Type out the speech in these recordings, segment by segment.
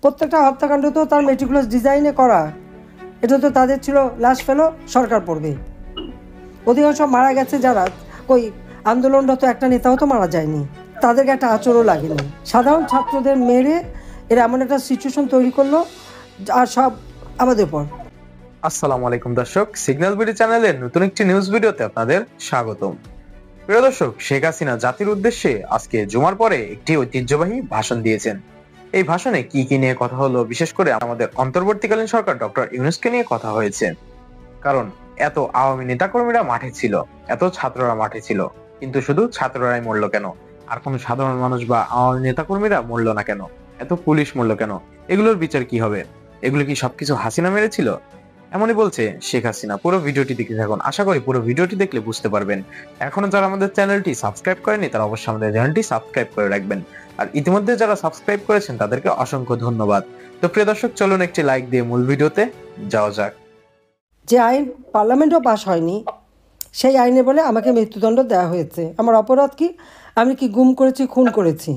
প্রত্যেকটা হত্যাকাণ্ড তো তার মেটিকুলাস ডিজাইনে করা। এটা তো তাদের ছিল লাশ ফেলো সরকার পড়বে। অধিকাংশ মারা গেছে যারা, কই আন্দোলনরত একটা নেতাও তো মারা যায়নি, তাদেরকে একটা আচরও লাগেনি। সাধারণ ছাত্রদের মেরে এরা এমন একটা সিচুয়েশন তৈরি করলো আর সব আমাদের উপর। আসসালামু আলাইকুম দর্শক, সিগন্যাল বিডি চ্যানেলের নতুন একটি নিউজ ভিডিওতে আপনাদের স্বাগতম। প্রিয় দর্শক, শেখ হাসিনা জাতির উদ্দেশ্যে আজকে জুমার পরে একটি ঐতিহ্যবাহী ভাষণ দিয়েছেন। এই ভাষণে কি কি নিয়ে কথা হলো, বিশেষ করে আমাদের অন্তর্বর্তীকালীন সরকার ডক্টর ইউনূসকে নিয়ে কথা হয়েছে। কারণ এত আওয়ামী নেতাকর্মীরা মাঠে ছিল, এত ছাত্ররা মাঠে ছিল, কিন্তু শুধু ছাত্ররাই মরলো কেন? আর কোন সাধারণ মানুষ বা আওয়ামী নেতাকর্মীরা মরলো না কেন? এত পুলিশ মরলো কেন? এগুলোর বিচার কি হবে? এগুলো কি সবকিছু হাসিনা মেরেছিল? এমনই বলছে শেখ হাসিনা। পুরো ভিডিওটি দেখতে থাকুন, আশা করি পুরো ভিডিওটি দেখলে বুঝতে পারবেন। এখনো যারা আমাদের চ্যানেলটি সাবস্ক্রাইব করেনি তারা অবশ্যই আমাদের চ্যানেলটি সাবস্ক্রাইব করে রাখবেন, আর ইতিমধ্যে যারা সাবস্ক্রাইব করেছেন তাদেরকে অসংখ্য ধন্যবাদ। তো প্রিয় দর্শক, চলুন একটি লাইক দিয়ে মূল ভিডিওতে যাওয়া যাক। যে আইন পার্লামেন্টও পাস হয়নি, সেই আইনে বলে আমাকে মৃত্যুদণ্ড দেওয়া হয়েছে। আমার অপরাধ কি? আমি কি গুম করেছি, খুন করেছি?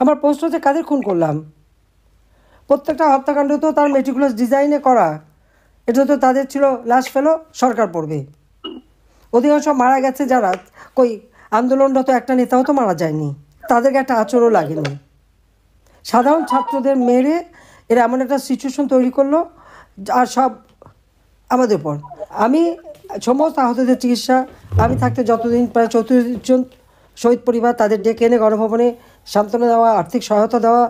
আমার প্রশ্ন হচ্ছে কাদের খুন করলাম? প্রত্যেকটা হত্যাকাণ্ড তো তার মেটিকুলাস ডিজাইনে করা। এটা তো তাদের ছিল লাশ ফেলো সরকার পড়বে। অধিকাংশ মারা গেছে যারা, কই আন্দোলনরত একটা নেতাও তো মারা যায়নি, তাদেরকে একটা আচরও লাগেনি। সাধারণ ছাত্রদের মেরে এরা এমন একটা সিচুয়েশন তৈরি করলো আর সব আমাদের উপর। আমি সমস্ত আহতদের চিকিৎসা, আমি থাকতে যতদিন প্রায় 34 জন শহীদ পরিবার, তাদের ডেকে এনে গণভবনে সান্ত্বনা দেওয়া, আর্থিক সহায়তা দেওয়া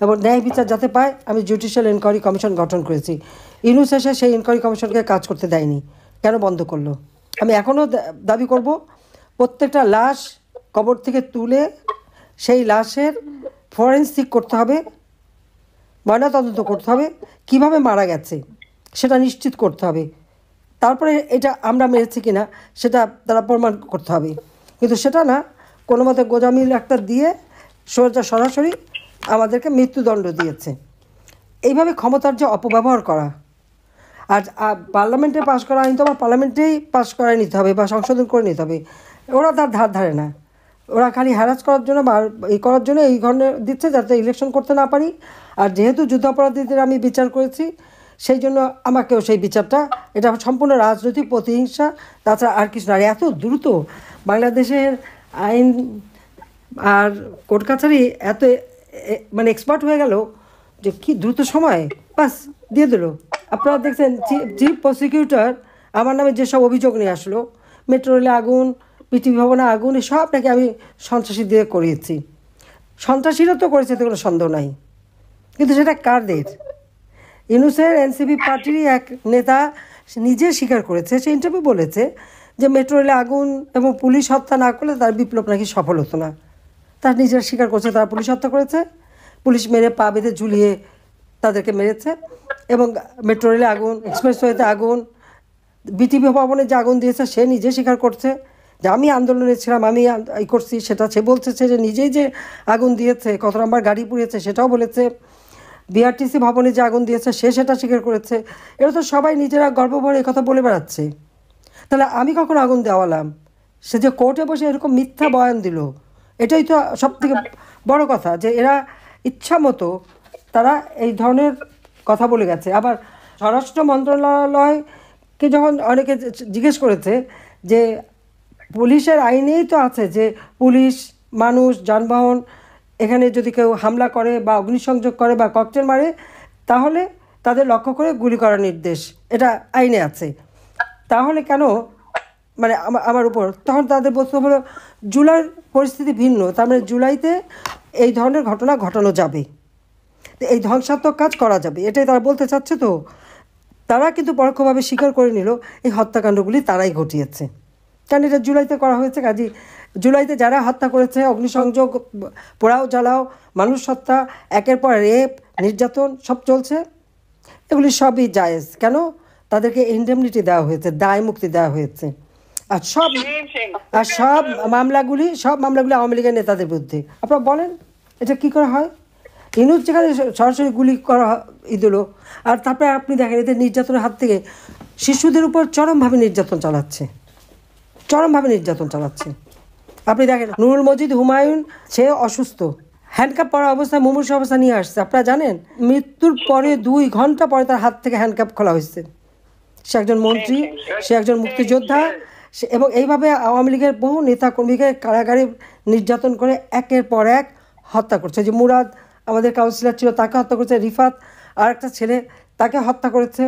এবং ন্যায় বিচার যাতে পায়, আমি জুডিশিয়াল এনকোয়ারি কমিশন গঠন করেছি। ইউনূস এসে সেই এনকোয়ারি কমিশনকে কাজ করতে দেয়নি, কেন বন্ধ করলো? আমি এখনও দাবি করব, প্রত্যেকটা লাশ কবর থেকে তুলে সেই লাশের ফরেন্সিক করতে হবে, ময়নাতদন্ত করতে হবে, কিভাবে মারা গেছে সেটা নিশ্চিত করতে হবে। তারপরে এটা আমরা মেরেছি কিনা সেটা তারা প্রমাণ করতে হবে। কিন্তু সেটা না, কোনো মতে গোজামিল একটা দিয়ে সরাসরি আমাদেরকে মৃত্যুদণ্ড দিয়েছে। এইভাবে ক্ষমতার যে অপব্যবহার করা, আর পার্লামেন্টে পাশ করা আইন তো আবার পার্লামেন্টেই পাশ করায় নিতে হবে বা সংশোধন করে নিতে হবে। ওরা তার ধার ধারে না, ওরা খালি হ্যারাস করার জন্য বা এই করার জন্য এই ধরনের দিচ্ছে যাতে ইলেকশন করতে না পারি। আর যেহেতু যুদ্ধাপরাধীদের আমি বিচার করেছি, সেই জন্য আমাকেও সেই বিচারটা, এটা সম্পূর্ণ রাজনৈতিক প্রতিহিংসা, তাছাড়া আর কিছু না। এত দ্রুত বাংলাদেশের আইন আর কোর্ট কাছারি এত মানে এক্সপার্ট হয়ে গেল যে কি দ্রুত সময় বাস দিয়ে দিল। আপনারা দেখছেন চিফ প্রসিকিউটর আমার নামে যেসব অভিযোগ নিয়ে আসলো, মেট্রো রেলে আগুন, পৃথিবী ভবনে আগুন, সব নাকি আমি সন্ত্রাসী দিয়ে করিয়েছি। সন্ত্রাসীরা তো করেছে, এতে কোনো সন্দেহ নাই, কিন্তু সেটা কারদের? ইউনূসের এনসিপি পার্টিরই এক নেতা নিজে স্বীকার করেছে, সে ইন্টারভিউ বলেছে যে মেট্রো রেলে আগুন এবং পুলিশ হত্যা না করলে তার বিপ্লব নাকি সফল হতো না। তার নিজের স্বীকার করছে তারা পুলিশ হত্যা করেছে, পুলিশ মেরে পা বেঁধে ঝুলিয়ে তাদেরকে মেরেছে। এবং মেট্রো রেলে আগুন, এক্সপ্রেসওয়েতে আগুন, বিটিভি ভবনে যে আগুন দিয়েছে সে নিজে স্বীকার করছে যে আমি আন্দোলনে ছিলাম, আমি এই করছি, সেটা সে বলছে। সে যে নিজেই যে আগুন দিয়েছে, কত নম্বর গাড়ি পুড়িয়েছে সেটাও বলেছে। বিআরটিসি ভবনে যে আগুন দিয়েছে সে সেটা স্বীকার করেছে। এরা তো সবাই নিজেরা গর্বভরে এই কথা বলে বেড়াচ্ছে। তাহলে আমি কখন আগুন দেওয়ালাম? সে যে কোর্টে বসে এরকম মিথ্যা বয়ান দিল, এটাই তো সব থেকে বড় কথা, যে এরা ইচ্ছা মতো তারা এই ধরনের কথা বলে গেছে। আবার স্বরাষ্ট্র মন্ত্রণালয়কে যখন অনেকে জিজ্ঞেস করেছে যে পুলিশের আইনেই তো আছে যে পুলিশ, মানুষ, যানবাহন, এখানে যদি কেউ হামলা করে বা অগ্নিসংযোগ করে বা ককটেল মারে, তাহলে তাদের লক্ষ্য করে গুলি করার নির্দেশ, এটা আইনে আছে। তাহলে কেন মানে আমার উপর? তখন তাদের বক্তব্য হলো জুলাইয়ের পরিস্থিতি ভিন্ন, তার মানে জুলাইতে এই ধরনের ঘটনা ঘটানো যাবে, এই ধ্বংসাত্মক কাজ করা যাবে, এটাই তারা বলতে চাচ্ছে। তো তারা কিন্তু পরোক্ষভাবে স্বীকার করে নিল এই হত্যাকাণ্ডগুলি তারাই ঘটিয়েছে, কারণ এটা জুলাইতে করা হয়েছে। কাজী জুলাইতে যারা হত্যা করেছে, অগ্নিসংযোগ, পোড়াও জ্বালাও, মানুষ হত্যা, একের পর রেপ, নির্যাতন সব চলছে, এগুলি সবই জায়েজ। কেন? তাদেরকে ইনডেমনিটি দেওয়া হয়েছে, দায় মুক্তি দেওয়া হয়েছে। আর সব মামলাগুলি আওয়ামী লীগের নেতাদের বিরুদ্ধে। আপনারা বলেন এটা কী করে হয়? ইউনূস যেখানে সরাসরি গুলি করা দিল, আর তারপরে আপনি দেখেন এদের নির্যাতনের হাত থেকে শিশুদের উপর চরমভাবে নির্যাতন চালাচ্ছে। আপনি দেখেন নুরুল মজিদ হুমায়ুন, সে অসুস্থ, হ্যান্ডকাপ পরা অবস্থায় মুমূর্ষু অবস্থা নিয়ে আসছে, আপনারা জানেন? মৃত্যুর পরে 2 ঘন্টা পরে তার হাত থেকে হ্যান্ডকাপ খোলা হয়েছে। সে একজন মন্ত্রী, সে একজন মুক্তিযোদ্ধা, এবং এইভাবে আওয়ামী লীগের বহু নেতাকর্মীকে কারাগারে নির্যাতন করে একের পর এক হত্যা করছে। যে মুরাদ আমাদের কাউন্সিলর ছিল, তাকে হত্যা করেছে। রিফাত আর একটা ছেলে, তাকে হত্যা করেছে।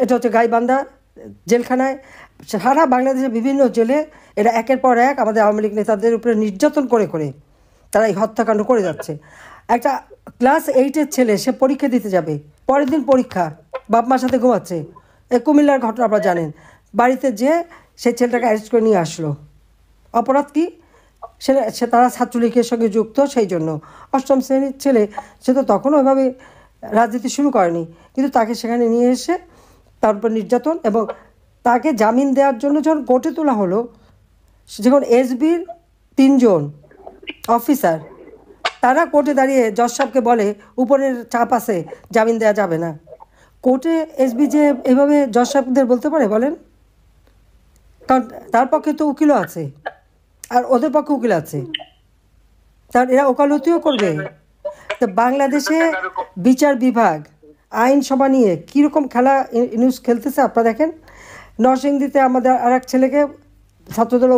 এটা হচ্ছে গাইবান্ধা জেলখানায়। সারা বাংলাদেশের বিভিন্ন জেলে এরা একের পর এক আমাদের আওয়ামী লীগ নেতাদের উপরে নির্যাতন করে করে তারা এই হত্যাকাণ্ড করে যাচ্ছে। একটা ক্লাস 8-এর ছেলে, সে পরীক্ষা দিতে যাবে, পরের দিন পরীক্ষা, বাপ মার সাথে ঘুমাচ্ছে। এই কুমিল্লার ঘটনা আপনারা জানেন। বাড়িতে যে সেই ছেলেটাকে অ্যারেস্ট করে নিয়ে আসলো। অপরাধ কি? সে তারা ছাত্রলীগের সঙ্গে যুক্ত, সেই জন্য। 8ম শ্রেণীর ছেলে, সে তো তখনও ওইভাবে রাজনীতি শুরু করেনি, কিন্তু তাকে সেখানে নিয়ে এসে তার উপর নির্যাতন, এবং তাকে জামিন দেওয়ার জন্য যখন কোর্টে তোলা হলো, যখন এসবির 3 জন অফিসার তারা কোর্টে দাঁড়িয়ে জজ সাহেবকে বলে উপরের চাপ আছে, জামিন দেওয়া যাবে না। কোর্টে এসবি যে এভাবে জজ সাহেবদের বলতে পারে বলেন? কারণ তার পক্ষে তো উকিলও আছে, আর ওদের পক্ষে উকিল আছে, তার এরা ওকালতিও করবে। তো বাংলাদেশে বিচার বিভাগ আইনসভা নিয়ে কীরকম খেলা নিউজ খেলতেছে আপনারা দেখেন। নরসিংদীতে আমাদের আর এক ছেলেকে ছাত্রদল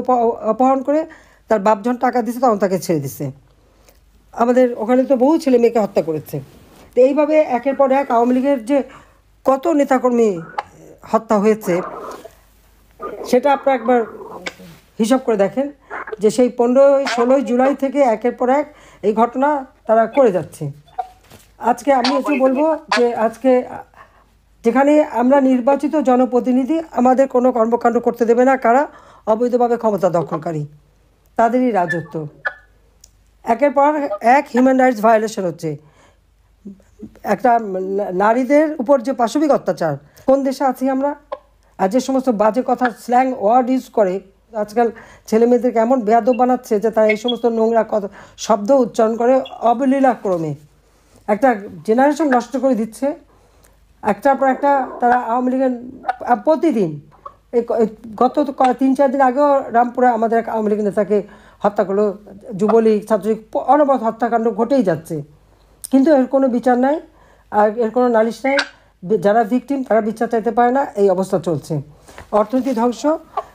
অপহরণ করে তার বাপ যখন টাকা দিচ্ছে তখন তাকে ছেড়ে দিছে। আমাদের ওখানে তো বহু ছেলে মেয়েকে হত্যা করেছে। তো এইভাবে একের পর এক আওয়ামী লীগের যে কত নেতাকর্মী হত্যা হয়েছে, সেটা আপনারা একবার হিসাব করে দেখেন, যে সেই 15-16 জুলাই থেকে একের পর এক এই ঘটনা তারা করে যাচ্ছে। আজকে আমি একটু বলবো যে আজকে যেখানে আমরা নির্বাচিত জনপ্রতিনিধি, আমাদের কোনো কর্মকাণ্ড করতে দেবে না কারা? অবৈধভাবে ক্ষমতা দখলকারী, তাদেরই রাজত্ব। একের পর এক হিউম্যান রাইটস ভায়োলেশন হচ্ছে। একটা নারীদের উপর যে পাশবিক অত্যাচার, কোন দেশে আছি আমরা? আর যে সমস্ত বাজে কথা, স্ল্যাং ওয়ার্ড ইউজ করে আজকাল ছেলে মেয়েদেরকে এমন বেয়াদব বানাচ্ছে যে তারা এই সমস্ত নোংরা কথা শব্দ উচ্চারণ করে অবলীলাক্রমে একটা জেনারেশন নষ্ট করে দিচ্ছে। একটার পর একটা তারা আওয়ামী লীগের প্রতিদিন, এই গত 3-4 দিন আগেও রামপুরে আমাদের এক আওয়ামী লীগ নেতাকে হত্যা করলো যুবলীগ ছাত্রলীগ, অনবরত হত্যাকাণ্ড ঘটেই যাচ্ছে, কিন্তু এর কোনো বিচার নাই, আর এর কোনো নালিশ নাই। যারা ভিকটিম তারা বিচার চাইতে পারে না, এই অবস্থা চলছে। অর্থনীতি ধ্বংস,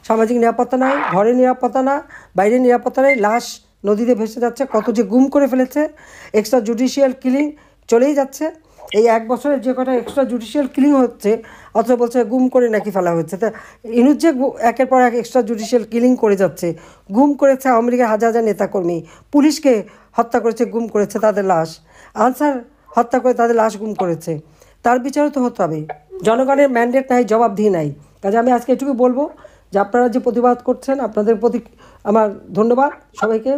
সামাজিক নিরাপত্তা নাই, ঘরে নিরাপত্তা না, বাইরে নিরাপত্তা নেই, লাশ নদীতে ভেসে যাচ্ছে, কত যে গুম করে ফেলেছে, এক্সট্রা জুডিশিয়াল কিলিং চলেই যাচ্ছে। এই 1 বছরের যে কটা এক্সট্রা জুডিশিয়াল কিলিং হচ্ছে, অথচ বলছে গুম করে নাকি ফেলা হচ্ছে। তা ইনুজ যে একের পর এক এক্সট্রা জুডিশিয়াল কিলিং করে যাচ্ছে, গুম করেছে আওয়ামী লীগের হাজার হাজার নেতাকর্মী, পুলিশকে হত্যা করেছে, গুম করেছে তাদের লাশ, আনসার হত্যা করে তাদের লাশ গুম করেছে, তার বিচারও তো হতে হবে। জনগণের ম্যান্ডেট নাই, জবাবদিহি নাই। কাজে আমি আজকে এটুকু বলবো যে আপনারা যে প্রতিবাদ করছেন, আপনাদের প্রতি আমার ধন্যবাদ সবাইকে।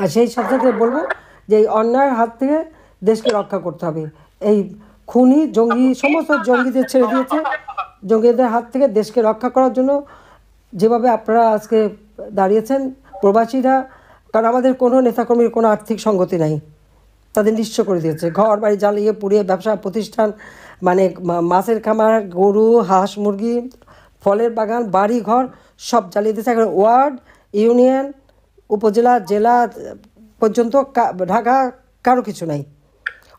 আর সেই সাথে সাথে বলবো যে এই অন্যায়ের হাত থেকে দেশকে রক্ষা করতে হবে। এই খুনি জঙ্গি, সমস্ত জঙ্গিদের ছেড়ে দিয়েছে, জঙ্গিদের হাত থেকে দেশকে রক্ষা করার জন্য যেভাবে আপনারা আজকে দাঁড়িয়েছেন প্রবাসীরা, কারণ আমাদের কোনো নেতাকর্মীর কোনো আর্থিক সঙ্গতি নাই, তাদের নিঃস্ব করে দিয়েছে। ঘর বাড়ি জ্বালিয়ে পুড়িয়ে ব্যবসা প্রতিষ্ঠান, মানে মাছের খামার, গরু, হাঁস মুরগি, ফলের বাগান, বাড়ি ঘর সব জ্বালিয়ে দিয়েছে। এখন ওয়ার্ড, ইউনিয়ন, উপজেলা, জেলা পর্যন্ত ঢাকা কারো কিছু নাই।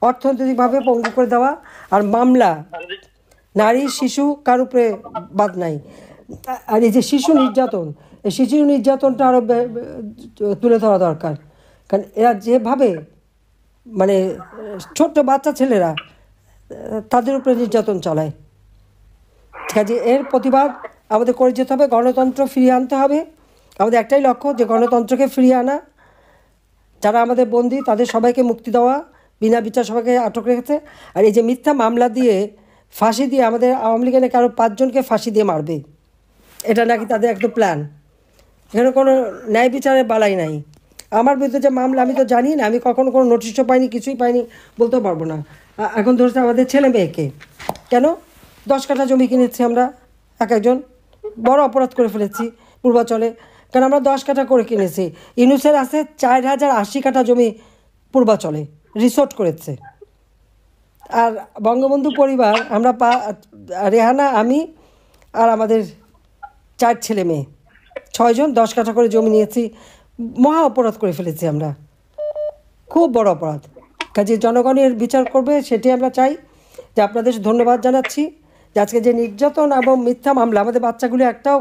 অর্থনৈতিকভাবে পঙ্গু করে দেওয়া, আর মামলা, নারী শিশু কার উপরে বাদ নাই। আর এই যে শিশু নির্যাতন, এই শিশু নির্যাতনটা আরও তুলে ধরা দরকার, কারণ এরা যেভাবে মানে ছোট্ট বাচ্চা ছেলেরা তাদের উপরে নির্যাতন চালায়। কাজে এর প্রতিবাদ আমাদের করে যেতে হবে, গণতন্ত্র ফিরিয়ে আনতে হবে। আমাদের একটাই লক্ষ্য, যে গণতন্ত্রকে ফিরিয়ে আনা। যারা আমাদের বন্দী তাদের সবাইকে মুক্তি দেওয়া, বিনা বিচার সবাইকে আটক রেখেছে। আর এই যে মিথ্যা মামলা দিয়ে ফাঁসি দিয়ে আমাদের আওয়ামী লীগের নাকি আরও 5 জনকে ফাঁসি দিয়ে মারবে, এটা নাকি তাদের একটা প্ল্যান। এখানে কোনো ন্যায় বিচারের বালাই নাই। আমার বিরুদ্ধে যে মামলা, আমি তো জানি না, আমি কখনো কোনো নোটিশও পাইনি, কিছুই পাইনি, বলতেও পারবো না। এখন ধরছে আমাদের ছেলে মেয়েকে, কেন 10 কাঠা জমি কিনেছি আমরা, এক একজন বড় অপরাধ করে ফেলেছি পূর্বাচলে, কারণ আমরা 10 কাঠা করে কিনেছি। ইনুসের আছে 4080 কাঠা জমি পূর্বাচলে, রিসোর্ট করেছে। আর বঙ্গবন্ধু পরিবার, আমরা রেহানা, আমি আর আমাদের 4 ছেলে মেয়ে, 6 জন 10 কাঠা করে জমি নিয়েছি। মহা অপরাধ করে ফেলেছি আমরা। খুব বড় অপরাধ। কাজে জনগণের বিচার করবে, সেটি আমরা চাই। যে আপনাদের ধন্যবাদ জানাচ্ছি যে আজকে যে নির্যাতন এবং মিথ্যা মামলা, আমাদের বাচ্চাগুলো একটাও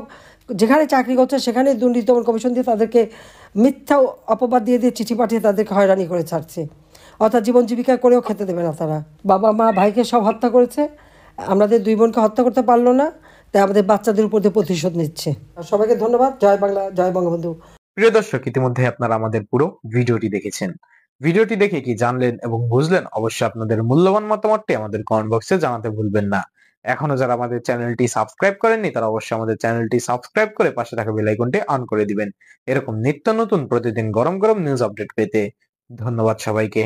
যেখানে চাকরি করছে সেখানে দুর্নীতি দমন কমিশন দিয়ে তাদেরকে মিথ্যা অপবাদ দিয়ে দিয়ে চিঠি পাঠিয়ে তাদেরকে হয়রানি করে ছাড়ছে। অর্থাৎ জীবন জীবিকা করেও খেতে দেবে না তারা। বাবা মা ভাইকে সব হত্যা করেছে, আমাদের 2 বোনকে হত্যা করতে পারলো না, তাই আমাদের বাচ্চাদের উপর দিয়ে প্রতিশোধ নিচ্ছে। সবাইকে ধন্যবাদ। জয় বাংলা, জয় বঙ্গবন্ধু। প্রিয় দর্শক, ইতিমধ্যে আপনারা আমাদের পুরো ভিডিওটি দেখেছেন। ভিডিওটি দেখে কি জানলেন এবং বুঝলেন? অবশ্যই আপনাদের মূল্যবান মতামতটি আমাদের কমেন্ট বক্সে জানাতে ভুলবেন না। এখনো যারা আমাদের চ্যানেলটি সাবস্ক্রাইব করেননি তারা অবশ্যই আমাদের চ্যানেলটি সাবস্ক্রাইব করে পাশে থাকা বেল আইকনটি অন করে দিবেন এরকম নিত্য নতুন প্রতিদিন গরম গরম নিউজ আপডেট পেতে। ধন্যবাদ সবাইকে।